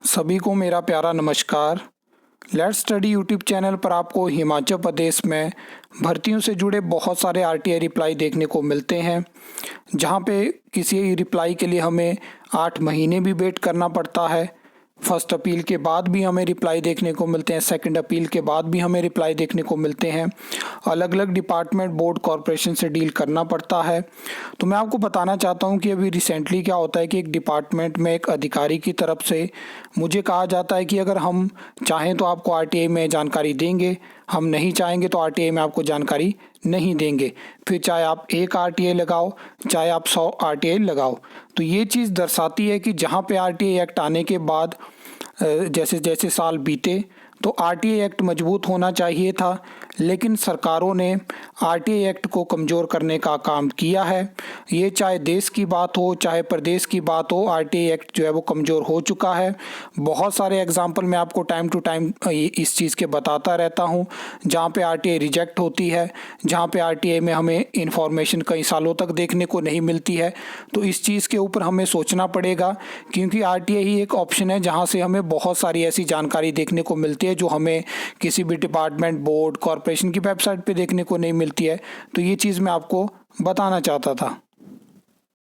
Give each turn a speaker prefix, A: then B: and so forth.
A: सभी को मेरा प्यारा नमस्कार। लेट्स स्टडी यूट्यूब चैनल पर आपको हिमाचल प्रदेश में भर्तियों से जुड़े बहुत सारे आरटीआई रिप्लाई देखने को मिलते हैं, जहां पे किसी रिप्लाई के लिए हमें 8 महीने भी वेट करना पड़ता है। फर्स्ट अपील के बाद भी हमें रिप्लाई देखने को मिलते हैं, सेकंड अपील के बाद भी हमें रिप्लाई देखने को मिलते हैं। अलग अलग डिपार्टमेंट, बोर्ड, कॉरपोरेशन से डील करना पड़ता है। तो मैं आपको बताना चाहता हूं कि अभी रिसेंटली क्या होता है कि एक डिपार्टमेंट में एक अधिकारी की तरफ से मुझे कहा जाता है कि अगर हम चाहें तो आपको आरटीआई में जानकारी देंगे, हम नहीं चाहेंगे तो आरटीआई में आपको जानकारी नहीं देंगे। फिर चाहे आप 1 आरटीआई लगाओ, चाहे आप 100 आरटीआई लगाओ। तो ये चीज़ दर्शाती है कि जहाँ पे आरटीआई एक्ट आने के बाद जैसे जैसे साल बीते तो आरटीआई एक्ट मजबूत होना चाहिए था, लेकिन सरकारों ने आरटीआई एक्ट को कमज़ोर करने का काम किया है। ये चाहे देश की बात हो, चाहे प्रदेश की बात हो, आरटीआई एक्ट जो है वो कमज़ोर हो चुका है। बहुत सारे एग्जाम्पल मैं आपको टाइम टू टाइम इस चीज़ के बताता रहता हूँ, जहाँ पे आरटीआई रिजेक्ट होती है, जहाँ पे आरटीआई में हमें इंफॉर्मेशन कई सालों तक देखने को नहीं मिलती है। तो इस चीज़ के ऊपर हमें सोचना पड़ेगा, क्योंकि आरटीआई ही एक ऑप्शन है जहाँ से हमें बहुत सारी ऐसी जानकारी देखने को मिलती है जो हमें किसी भी डिपार्टमेंट, बोर्ड, कॉरपोरेशन की वेबसाइट पे देखने को नहीं मिलती है। तो ये चीज़ मैं आपको बताना चाहता था।